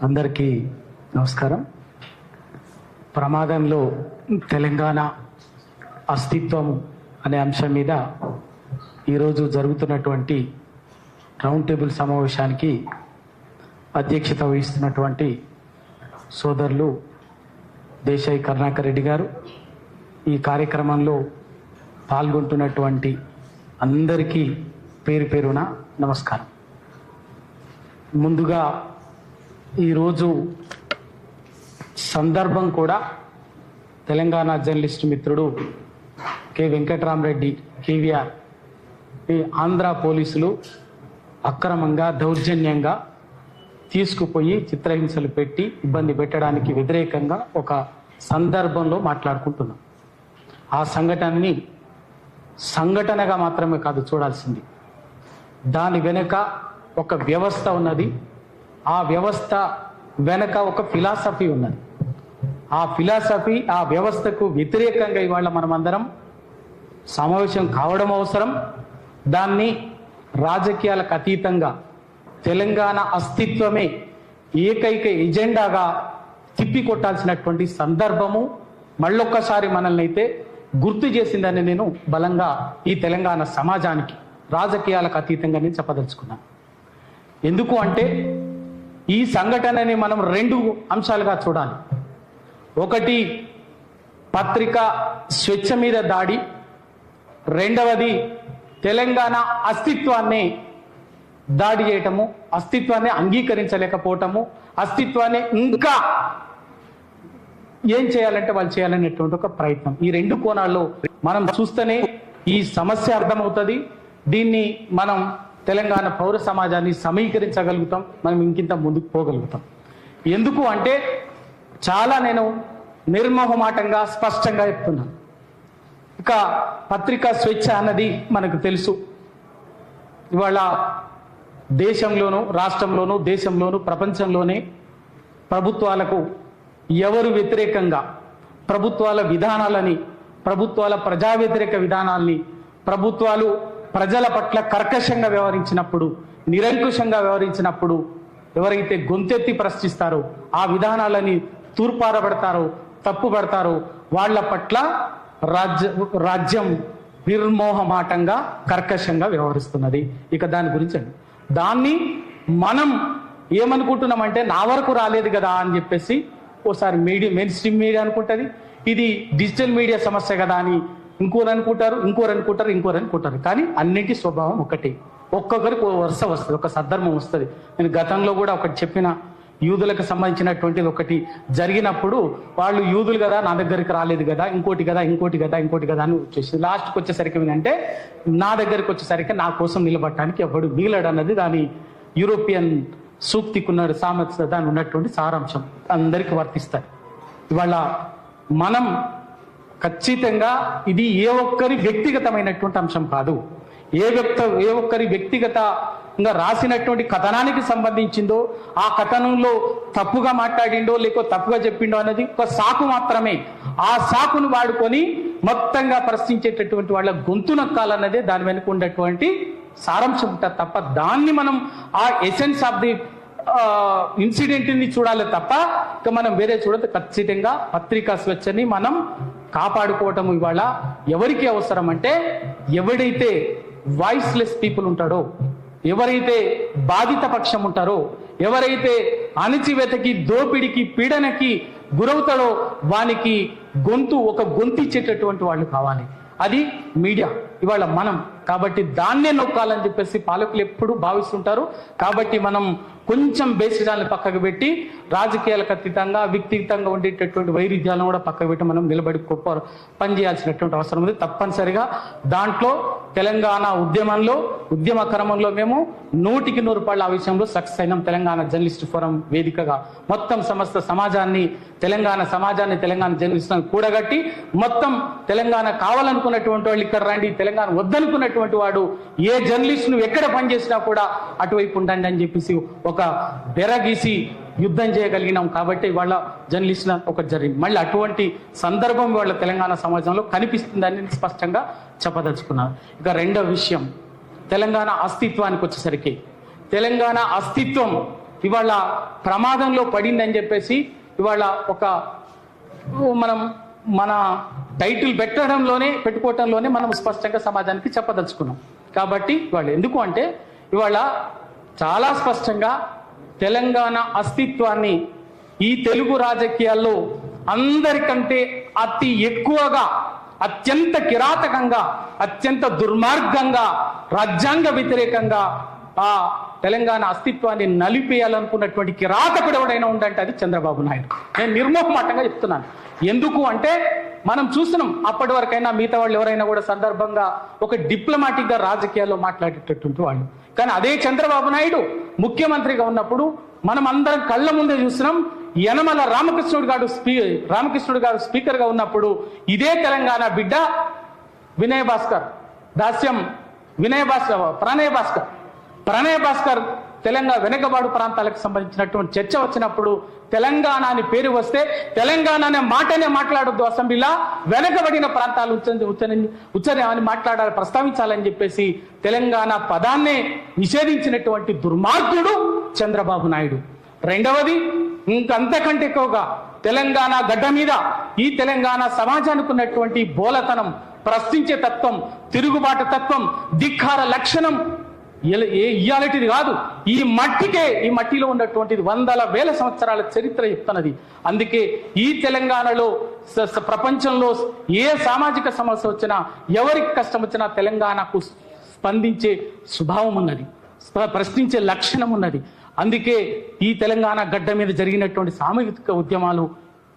అందరికీ నమస్కారం. ప్రమాదంలో తెలంగాణ అస్తిత్వం అనే అంశం మీద ఈరోజు జరుగుతున్నటువంటి రౌండ్ టేబుల్ సమావేశానికి అధ్యక్షత వహిస్తున్నటువంటి సోదరులు దేశాయి కరుణాకర్ రెడ్డి గారు, ఈ కార్యక్రమంలో పాల్గొంటున్నటువంటి అందరికీ పేరు పేరున నమస్కారం. ముందుగా ఈరోజు సందర్భం కూడా తెలంగాణ జర్నలిస్ట్ మిత్రుడు కె వెంకటరామరెడ్డి కేవీఆర్ ఈ ఆంధ్ర పోలీసులు అక్రమంగా దౌర్జన్యంగా తీసుకుపోయి చిత్రహింసలు పెట్టి ఇబ్బంది పెట్టడానికి వ్యతిరేకంగా ఒక సందర్భంలో మాట్లాడుకుంటున్నాం. ఆ సంఘటనని సంఘటనగా మాత్రమే కాదు చూడాల్సింది, దాని వెనుక ఒక వ్యవస్థ ఉన్నది. ఆ వ్యవస్థ వెనక ఒక ఫిలాసఫీ ఉన్నది. ఆ ఫిలాసఫీ, ఆ వ్యవస్థకు వ్యతిరేకంగా ఇవాళ మనమందరం సమావేశం కావడం అవసరం. దాన్ని రాజకీయాలకు అతీతంగా తెలంగాణ అస్తిత్వమే ఏకైక ఎజెండాగా తిప్పికొట్టాల్సినటువంటి సందర్భము మళ్ళొక్కసారి మనల్ని అయితే గుర్తు చేసిందని నేను బలంగా ఈ తెలంగాణ సమాజానికి రాజకీయాలకు అతీతంగా నేను చెప్పదలుచుకున్నాను. ఎందుకు అంటే ఈ సంఘటనని మనం రెండు అంశాలుగా చూడాలి. ఒకటి పత్రిక స్వేచ్ఛ మీద దాడి, రెండవది తెలంగాణ అస్తిత్వాన్ని దాడి చేయటము, అస్తిత్వాన్ని అంగీకరించలేకపోవటము, అస్తిత్వాన్ని ఇంకా ఏం చేయాలంటే వాళ్ళు చేయాలనేటువంటి ఒక ప్రయత్నం. ఈ రెండు కోణాల్లో మనం చూస్తేనే ఈ సమస్య అర్థమవుతుంది. దీన్ని మనం తెలంగాణ పౌర సమాజాన్ని సమీకరించగలుగుతాం, మనం ఇంకింత ముందుకు పోగలుగుతాం. ఎందుకు అంటే చాలా నేను నిర్మోహమాటంగా స్పష్టంగా చెప్తున్నాను. ఇక పత్రికా స్వేచ్ఛ అన్నది మనకు తెలుసు. ఇవాళ దేశంలోనూ, రాష్ట్రంలోనూ, దేశంలోనూ, ప్రపంచంలోనే ప్రభుత్వాలకు ఎవరు వ్యతిరేకంగా ప్రభుత్వాల విధానాలని, ప్రభుత్వాల ప్రజా వ్యతిరేక విధానాల్ని, ప్రభుత్వాలు ప్రజల పట్ల కర్కశంగా వ్యవహరించినప్పుడు, నిరంకుశంగా వ్యవహరించినప్పుడు ఎవరైతే గొంతెత్తి ప్రశ్నిస్తారో, ఆ విధానాలని తూర్పారబడతారో, తప్పుపడతారో వాళ్ళ పట్ల రాజ్యం నిర్మోహమాటంగా కర్కశంగా వ్యవహరిస్తున్నది. ఇక దాని గురించి దాన్ని మనం ఏమనుకుంటున్నామంటే నా వరకు రాలేదు కదా అని చెప్పేసి ఓసారి మెయిన్ స్ట్రీమ్ మీడియా అనుకుంటుంది, ఇది డిజిటల్ మీడియా సమస్య కదా అని ఇంకోరు అనుకుంటారు. కానీ అన్నింటి స్వభావం ఒకటి. ఒక్కొక్కరికి వరుస వస్తుంది, ఒక సందర్భం వస్తుంది. నేను గతంలో కూడా ఒకటి చెప్పిన, యూదులకు సంబంధించినటువంటిది ఒకటి జరిగినప్పుడు వాళ్ళు యూదులు కదా, నా దగ్గరికి రాలేదు కదా, ఇంకోటి కదా అని వచ్చేసి లాస్ట్కి వచ్చేసరికి ఏంటంటే నా దగ్గరికి వచ్చేసరికి నా కోసం నిలబడటానికి ఎవడు మిగిలాడు అన్నది దాని యూరోపియన్ సూక్తికున్న సామర్థ్య దాని ఉన్నటువంటి సారాంశం అందరికీ వర్తిస్తారు. ఇవాళ మనం ఖచ్చితంగా ఇది ఏ ఒక్కరి వ్యక్తిగతమైనటువంటి అంశం కాదు. ఏ ఒక్కరి వ్యక్తిగతంగా రాసినటువంటి కథనానికి సంబంధించిందో, ఆ కథనంలో తప్పుగా మాట్లాడిండో లేక తప్పుగా చెప్పిండో అనేది ఒక సాకు మాత్రమే. ఆ సాకును వాడుకొని మొత్తంగా ప్రశ్నించేటటువంటి వాళ్ళ గొంతు నక్కాలన్నదే దాని వెనుక ఉన్నటువంటి సారాంశం ఉంటుంది తప్ప దాన్ని మనం ఆ ఎసెన్స్ ఆఫ్ ది ఇన్సిడెంట్ ని చూడాలి తప్ప ఇక మనం వేరే చూడదు. ఖచ్చితంగా పత్రికా స్వేచ్ఛని మనం కాపాడుకోవటం ఇవాళ ఎవరికి అవసరం అంటే, ఎవడైతే వాయిస్లెస్ పీపుల్ ఉంటాడో, ఎవరైతే బాధిత పక్షం ఉంటారో, ఎవరైతే అణచివేతకి, దోపిడికి, పీడనకి గురవుతాడో వానికి గొంతిచ్చేటటువంటి వాళ్ళు కావాలి. అది మీడియా ఇవాళ మనం. కాబట్టి దాన్నే నొక్కాలని చెప్పేసి పాలకులు ఎప్పుడు భావిస్తుంటారు. కాబట్టి మనం కొంచెం బేసిజాలను పక్కకు పెట్టి రాజకీయాలకు అతీతంగా, వ్యక్తిగతంగా ఉండేటటువంటి వైరుధ్యాలను కూడా పక్కకు పెట్టి మనం నిలబడి పనిచేయాల్సినటువంటి అవసరం ఉంది. తప్పనిసరిగా దాంట్లో తెలంగాణ ఉద్యమ క్రమంలో మేము 100% ఆ విషయంలో సక్సెస్ అయినాం. తెలంగాణ జర్నలిస్ట్ ఫోరం వేదికగా మొత్తం సమస్త సమాజాన్ని, తెలంగాణ జర్నలిస్టులను కూడగట్టి మొత్తం తెలంగాణ కావాలనుకున్నటువంటి వాళ్ళు ఇక్కడ రండి, తెలంగాణ వద్దనుకున్నటువంటి వాడు ఏ జర్నలిస్ట్ నువ్వు ఎక్కడ పనిచేసినా కూడా అటువైపు ఉండండి అని చెప్పేసి ఒక బెరగీసి యుద్ధం చేయగలిగినాం. కాబట్టి వాళ్ళ జర్నలిస్టుల ఒకటి జరిగింది. మళ్ళీ అటువంటి సందర్భం వాళ్ళ తెలంగాణ సమాజంలో కనిపిస్తుందని స్పష్టంగా చెప్పదలుచుకున్నాను. ఇక రెండో విషయం, తెలంగాణ అస్తిత్వానికి వచ్చేసరికి తెలంగాణ అస్తిత్వం ఇవాళ ప్రమాదంలో పడిందని చెప్పేసి ఇవాళ మన టైటిల్ పెట్టుకోవటంలోనే మనం స్పష్టంగా సమాజానికి చెప్పదలుచుకున్నాం. కాబట్టి ఇవాళ ఎందుకు అంటే ఇవాళ చాలా స్పష్టంగా తెలంగాణ అస్తిత్వాన్ని ఈ తెలుగు రాజకీయాల్లో అందరికంటే అతి ఎక్కువగా, అత్యంత కిరాతకంగా, అత్యంత దుర్మార్గంగా, రాజ్యాంగ వ్యతిరేకంగా ఆ తెలంగాణ అస్తిత్వాన్ని నలిపేయాలనుకున్నటువంటి కిరాతకుడు ఎవడైనా ఉందంటే అది చంద్రబాబు నాయుడు. నేను నిర్మోహమాటంగా చెప్తున్నాను. ఎందుకు అంటే మనం చూస్తున్నాం, అప్పటి వరకైనా మిగతా వాళ్ళు ఎవరైనా కూడా సందర్భంగా ఒక డిప్లొమాటిక్ గా రాజకీయాల్లో మాట్లాడేటటువంటి వాళ్ళు. కానీ అదే చంద్రబాబు నాయుడు ముఖ్యమంత్రిగా ఉన్నప్పుడు మనం అందరం కళ్ళ ముందే చూస్తున్నాం. యనమల రామకృష్ణుడు గారు స్పీకర్ గా ఉన్నప్పుడు ఇదే తెలంగాణ బిడ్డ ప్రణయ్ భాస్కర్ తెలంగాణ వెనుకబాటు ప్రాంతాలకు సంబంధించినటువంటి చర్చ వచ్చినప్పుడు తెలంగాణ అని పేరు వస్తే తెలంగాణ అనే మాటనే మాట్లాడొద్దు, అసెంబ్లీలా వెనకబడిన ప్రాంతాలు ఉచ్చని మాట్లాడాలి, ప్రస్తావించాలని చెప్పేసి తెలంగాణ పదాన్నే నిషేధించినటువంటి దుర్మార్గుడు చంద్రబాబు నాయుడు. రెండవది, ఇంకంతకంటే ఎక్కువగా తెలంగాణ గడ్డ మీద ఈ తెలంగాణ సమాజానికి ఉన్నటువంటి బోలతనం, ప్రశ్నించే తత్వం, తిరుగుబాటు తత్వం, ధిక్కార లక్షణం ఇయాలటిది కాదు, ఈ మట్టిలో ఉన్నటువంటిది వందల వేల సంవత్సరాల చరిత్ర చెప్తున్నది. అందుకే ఈ తెలంగాణలో ప్రపంచంలో ఏ సామాజిక సమస్య వచ్చినా, ఎవరికి కష్టం వచ్చినా తెలంగాణకు స్పందించే స్వభావం ఉన్నది, ప్రశ్నించే లక్షణం ఉన్నది. అందుకే ఈ తెలంగాణ గడ్డ మీద జరిగినటువంటి సామూహిక ఉద్యమాలు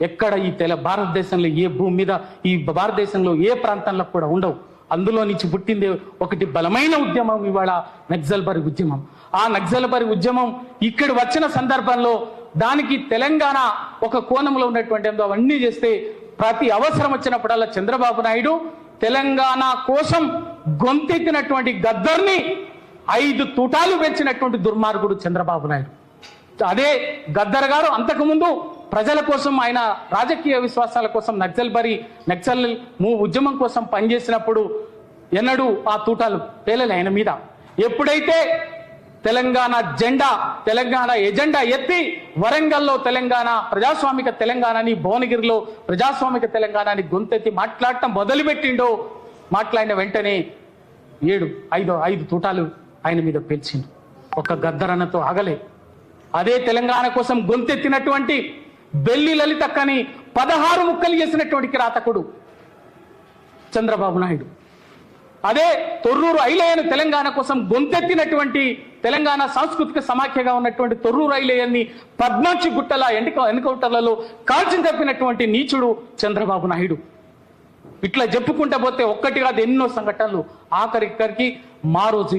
ఎక్కడ ఈ భారతదేశంలో ఏ భూమి మీద, ఈ భారతదేశంలో ఏ ప్రాంతంలో కూడా ఉండవు. అందులో నుంచి పుట్టింది ఒకటి బలమైన ఉద్యమం, ఇవాళ నక్సల్బరీ ఉద్యమం. ఆ నక్సల్బరీ ఉద్యమం ఇక్కడ వచ్చిన సందర్భంలో దానికి తెలంగాణ ఒక కోణంలో ఉన్నటువంటి అవన్నీ చేస్తే ప్రతి అవసరం వచ్చినప్పుడల్లా చంద్రబాబు నాయుడు తెలంగాణ కోసం గొంతెత్తినటువంటి గద్దర్ని 5 తూటాలు పెంచినటువంటి దుర్మార్గుడు చంద్రబాబు నాయుడు. అదే గద్దర్ గారు అంతకుముందు ప్రజల కోసం, ఆయన రాజకీయ విశ్వాసాల కోసం నక్సల్ ఉద్యమం కోసం పనిచేసినప్పుడు ఎన్నడూ ఆ తూటాలు పేలలే ఆయన మీద. ఎప్పుడైతే తెలంగాణ ఎజెండా ఎత్తి వరంగల్లో ప్రజాస్వామిక తెలంగాణని, భువనగిరిలో ప్రజాస్వామిక తెలంగాణని గొంతెత్తి మాట్లాడటం మొదలుపెట్టిండో, మాట్లాడిన వెంటనే 5 తూటాలు ఆయన మీద పేల్చిండు. ఒక గద్దరన్నతో ఆగలే. అదే తెలంగాణ కోసం గొంతెత్తినటువంటి బెల్లి లలితక్కని 16 ముక్కలు చేసినటువంటి కిరాతకుడు చంద్రబాబు నాయుడు. అదే తొర్రూరు ఐలయ్యను తెలంగాణ కోసం గొంతెత్తినటువంటి, తెలంగాణ సాంస్కృతిక సమాఖ్యగా ఉన్నటువంటి తొర్రూరు ఐలయ్యని పద్మాక్షి గుట్టల ఎన్కౌంటర్లలో కాల్చి తప్పినటువంటి నీచుడు చంద్రబాబు నాయుడు. ఇట్లా చెప్పుకుంటా పోతే ఒక్కటి కాదు ఎన్నో సంఘటనలు. ఆఖరికి మారోజు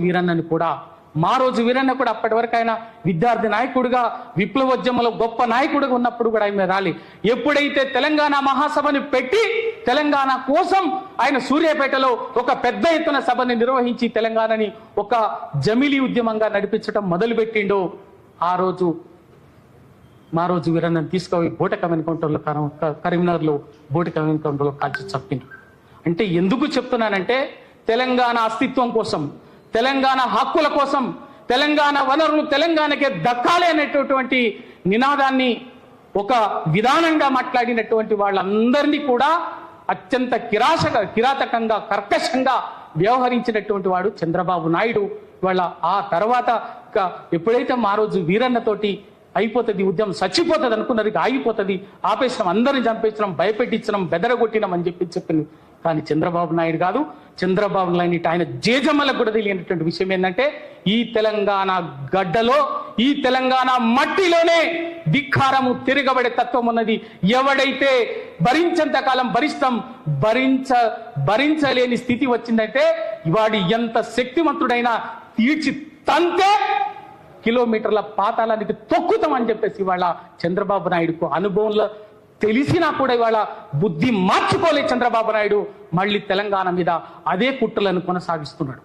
వీరన్న కూడా అప్పటి వరకు ఆయన విద్యార్థి నాయకుడిగా, విప్లవోద్యమంలో గొప్ప నాయకుడిగా ఉన్నప్పుడు కూడా ఆయన రాలి. ఎప్పుడైతే తెలంగాణ మహాసభని పెట్టి తెలంగాణ కోసం ఆయన సూర్యాపేటలో ఒక పెద్ద ఎత్తున సభని నిర్వహించి తెలంగాణని ఒక జమిలీ ఉద్యమంగా నడిపించడం మొదలుపెట్టిండో, ఆ రోజు మారోజు వీరన్నని తీసుకుపోయి బోటకం ఎన్కౌంటర్లో, కరీంనగర్లో బోటకం ఎన్కౌంటర్లో కాల్చి చంపిండు. అంటే ఎందుకు చెప్తున్నానంటే తెలంగాణ అస్తిత్వం కోసం, తెలంగాణ హక్కుల కోసం, తెలంగాణ వనరులు తెలంగాణకే దక్కాలి అనేటటువంటి నినాదాన్ని ఒక విధానంగా మాట్లాడినటువంటి వాళ్ళందరినీ కూడా అత్యంత కిరాతకంగా, కర్కశంగా వ్యవహరించినటువంటి వాడు చంద్రబాబు నాయుడు. వాళ్ళ ఆ తర్వాత ఎప్పుడైతే మారోజు వీరన్నతోటి అయిపోతుంది, ఉద్యమం చచ్చిపోతుంది అనుకున్నది, ఆగిపోతుంది, ఆపేసినాం, అందరిని చంపేసినాం, భయపెట్టించినాం, బెదరగొట్టినాం అని చెప్పింది. కానీ చంద్రబాబు నాయుడు కాదు. చంద్రబాబు నాయుడు ఆయన జేజమ్మలకు కూడా తెలియనటువంటి విషయం ఏంటంటే ఈ తెలంగాణ గడ్డలో, ఈ తెలంగాణ మట్టిలోనే ధిక్కారము, తిరగబడే తత్వం ఉన్నది. ఎవడైతే భరించేంత కాలం భరించలేని స్థితి వచ్చిందంటే వాడి ఎంత శక్తివంతుడైనా తీర్చి తంతే కిలోమీటర్ల పాతాళానికి తొక్కుతామని చెప్పేసి ఇవాళ చంద్రబాబు నాయుడుకు అనుభవంలో తెలిసినా కూడా ఇవాళ బుద్ధి మార్చుకోలే చంద్రబాబు నాయుడు. మళ్ళీ తెలంగాణ మీద అదే కుట్రలను కొనసాగిస్తున్నాడు.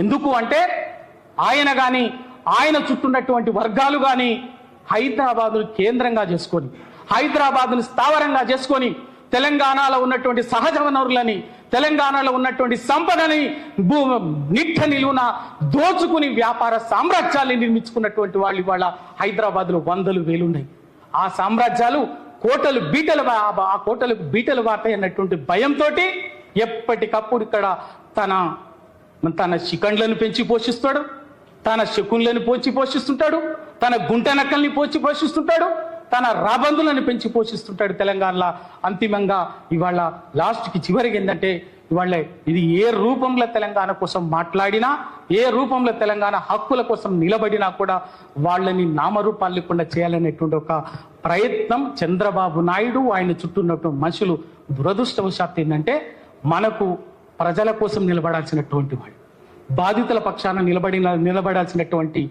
ఎందుకు అంటే ఆయన కానీ, ఆయన చుట్టూన్నటువంటి వర్గాలు కానీ హైదరాబాదును కేంద్రంగా చేసుకొని, హైదరాబాదును స్థావరంగా చేసుకొని తెలంగాణలో ఉన్నటువంటి సహజ వనరులని, తెలంగాణలో ఉన్నటువంటి సంపదని నిట్ట నిలువున దోచుకుని వ్యాపార సామ్రాజ్యాన్ని నిర్మించుకున్నటువంటి వాళ్ళు ఇవాళ హైదరాబాద్ లో వందలు వేలున్నాయి. ఆ సామ్రాజ్యాలు కోటలు బీటలు వాతాయి అన్నటువంటి భయంతో ఎప్పటికప్పుడు ఇక్కడ తన శిఖండ్లను పెంచి పోషిస్తాడు, తన శకున్లను పోషిస్తుంటాడు, తన గుంట నక్కల్ని పోషిస్తుంటాడు, తన రాబందులను పెంచి పోషిస్తుంటాడు. తెలంగాణలో అంతిమంగా ఇవాళ లాస్ట్కి చివరికి ఏంటంటే ఇవాళ ఇది ఏ రూపంలో తెలంగాణ కోసం మాట్లాడినా, ఏ రూపంలో తెలంగాణ హక్కుల కోసం నిలబడినా కూడా వాళ్ళని నామరూపాలు లేకుండా చేయాలనేటువంటి ఒక ప్రయత్నం చంద్రబాబు నాయుడు ఆయన చుట్టూ ఉన్నటువంటి మనుషులు. దురదృష్టవశాత్తు ఏంటంటే మనకు ప్రజల కోసం నిలబడాల్సినటువంటి వాళ్ళు, బాధితుల పక్షాన నిలబడాల్సినటువంటి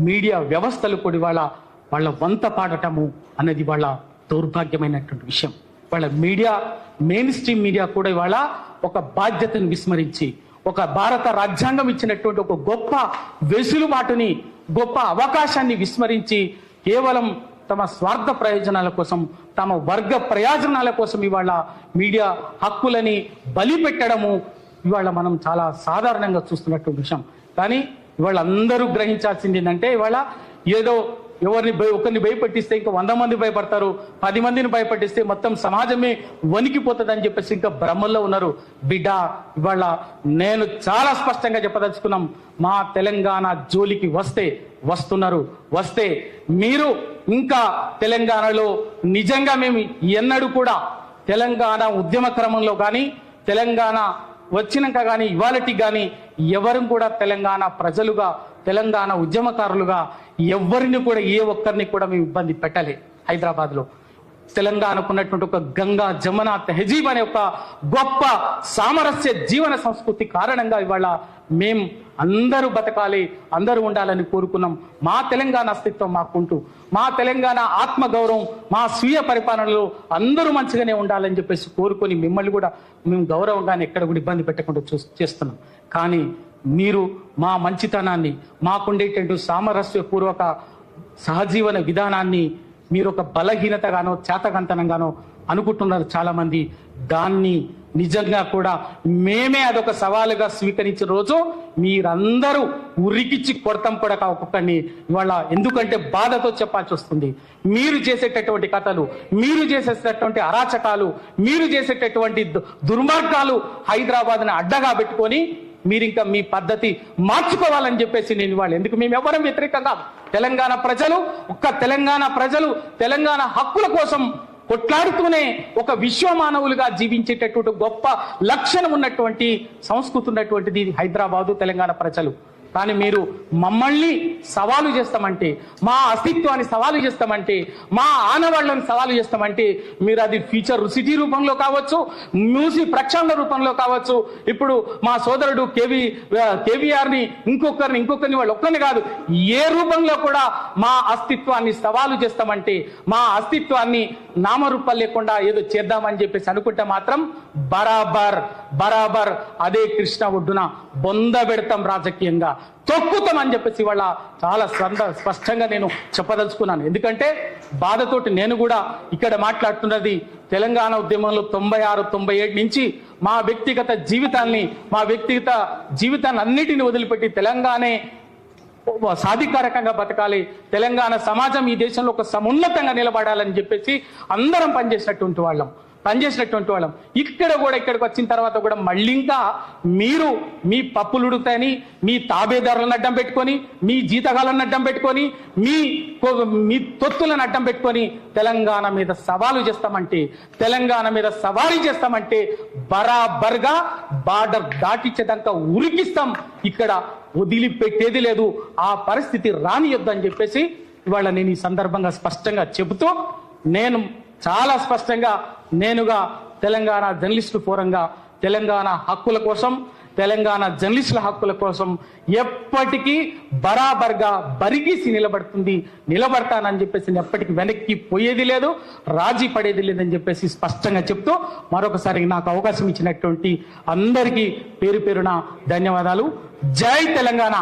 మీడియా వ్యవస్థలు కూడా వాళ్ళ వంత పాడటము అన్నది వాళ్ళ దౌర్భాగ్యమైనటువంటి విషయం. వాళ్ళ మీడియా, మెయిన్ స్ట్రీమ్ మీడియా కూడా ఇవాళ ఒక బాధ్యతను విస్మరించి, ఒక భారత రాజ్యాంగం ఇచ్చినటువంటి ఒక గొప్ప వెసులుబాటుని, గొప్ప అవకాశాన్ని విస్మరించి కేవలం తమ స్వార్థ ప్రయోజనాల కోసం, తమ వర్గ ప్రయోజనాల కోసం ఇవాళ మీడియా హక్కులని బలి పెట్టడము ఇవాళ మనం చాలా సాధారణంగా చూస్తున్నటువంటి విషయం. కానీ ఇవాళ అందరూ గ్రహించాల్సింది ఏంటంటే ఇవాళ ఏదో ఒకరిని భయపెట్టిస్తే ఇంకా 100 మంది భయపడతారు, 10 మందిని భయపెట్టిస్తే మొత్తం సమాజమే వణికిపోతుంది అని చెప్పేసి ఇంకా భ్రమల్లో ఉన్నారు. బిడ్డ, ఇవాళ నేను చాలా స్పష్టంగా చెప్పదలుచుకున్నాం, మా తెలంగాణ జోలికి వస్తే మీరు ఇంకా తెలంగాణలో నిజంగా మేము ఎన్నడూ కూడా తెలంగాణ ఉద్యమ క్రమంలో కానీ, తెలంగాణ వచ్చినాక కానీ, ఇవాళకి కానీ ఎవరు కూడా తెలంగాణ ప్రజలుగా, తెలంగాణ ఉద్యమకారులుగా ఎవరిని కూడా, ఏ ఒక్కరిని కూడా మేము ఇబ్బంది పెట్టలే. హైదరాబాద్లో తెలంగాణకు ఉన్నటువంటి ఒక గంగా జమున తెహజీబ్ అనే ఒక గొప్ప సామరస్య జీవన సంస్కృతి కారణంగా ఇవాళ మేము అందరూ బతకాలి, అందరూ ఉండాలని కోరుకున్నాం. మా తెలంగాణ అస్తిత్వం మాకుంటూ, మా తెలంగాణ ఆత్మగౌరవం, మా స్వీయ పరిపాలనలో అందరూ మంచిగానే ఉండాలని చెప్పేసి కోరుకొని మిమ్మల్ని కూడా మేము గౌరవంగానే ఎక్కడ కూడా ఇబ్బంది పెట్టకుండా చేస్తున్నాం. కానీ మీరు మా మంచితనాన్ని, మాకుండేటువంటి సామరస్యపూర్వక సహజీవన విధానాన్ని మీరు ఒక బలహీనతగానో చేతకంతనంగానో అనుకుంటున్నారు చాలా మంది. దాన్ని నిజంగా కూడా మేమే అదొక సవాలుగా స్వీకరించిన రోజు మీరందరూ ఉరికిచ్చి కొడతాం కూడా ఒక్కొక్కరిని ఇవాళ. ఎందుకంటే బాధతో చెప్పాల్సి వస్తుంది. మీరు చేసేటటువంటి కథలు, మీరు చేసేటటువంటి అరాచకాలు, మీరు చేసేటటువంటి దుర్మార్గాలు హైదరాబాద్ని అడ్డగా పెట్టుకొని మీరు ఇంకా మీ పద్ధతి మార్చుకోవాలని చెప్పేసి నేను ఇవాళ, ఎందుకు మేము ఎవరం వ్యతిరేకంగా, తెలంగాణ ప్రజలు, తెలంగాణ హక్కుల కోసం కొట్లాడుతూనే ఒక విశ్వమానవులుగా జీవించేటటువంటి గొప్ప లక్షణం ఉన్నటువంటి సంస్కృతి ఉన్నటువంటిది హైదరాబాదు, తెలంగాణ ప్రజలు. కానీ మీరు మమ్మల్ని సవాలు చేస్తామంటే, మా అస్తిత్వాన్ని సవాలు చేస్తామంటే, మా ఆనవాళ్లను సవాలు చేస్తామంటే మీరు అది ఫ్యూచర్ సిటీ రూపంలో కావచ్చు, మ్యూజిక్ ప్రక్షాళన రూపంలో కావచ్చు, ఇప్పుడు మా సోదరుడు కేవీఆర్ని ఇంకొకరిని వాళ్ళు ఒక్కరిని కాదు, ఏ రూపంలో కూడా మా అస్తిత్వాన్ని సవాలు చేస్తామంటే, మా అస్తిత్వాన్ని నామరూపాలు లేకుండా ఏదో చేద్దామని చెప్పేసి అనుకుంటే మాత్రం బరాబర్ అదే కృష్ణ ఒడ్డున బొంద పెడతాం, రాజకీయంగా తొక్కుతాం అని చెప్పేసి ఇవాళ చాలా స్పష్టంగా నేను చెప్పదలుచుకున్నాను. ఎందుకంటే బాధతోటి నేను కూడా ఇక్కడ మాట్లాడుతున్నది తెలంగాణ ఉద్యమంలో 96, 97 నుంచి మా వ్యక్తిగత జీవితాన్ని అన్నిటిని వదిలిపెట్టి తెలంగాణే సాధికారకంగా బతకాలి, తెలంగాణ సమాజం ఈ దేశంలో ఒక సమున్నతంగా నిలబడాలని చెప్పేసి అందరం పనిచేసినటువంటి వాళ్ళం. ఇక్కడికి వచ్చిన తర్వాత కూడా మళ్ళీ ఇంకా మీరు మీ పప్పులు ఉడుతాయని, మీ తాబేదారులను అడ్డం పెట్టుకొని, మీ జీతగాలను అడ్డం పెట్టుకొని, మీ తొత్తులను అడ్డం పెట్టుకొని తెలంగాణ మీద సవాలు చేస్తామంటే బరాబర్గా బార్డర్ దాటించేదాకా ఉరికిస్తాం, ఇక్కడ వదిలిపెట్టేది లేదు, ఆ పరిస్థితి రానియొద్దని చెప్పేసి ఇవాళ నేను ఈ సందర్భంగా స్పష్టంగా చెబుతూ, నేను చాలా స్పష్టంగా నేనుగా తెలంగాణ జర్నలిస్టు ఫోరంగా తెలంగాణ హక్కుల కోసం, తెలంగాణ జర్నలిస్టుల హక్కుల కోసం ఎప్పటికీ బరాబర్గా బరిగీసి నిలబడతానని చెప్పేసి ఎప్పటికీ వెనక్కి పోయేది లేదు, రాజీ పడేది లేదని చెప్పేసి స్పష్టంగా చెప్తూ మరొకసారి నాకు అవకాశం ఇచ్చినటువంటి అందరికీ పేరు పేరున ధన్యవాదాలు. జై తెలంగాణ.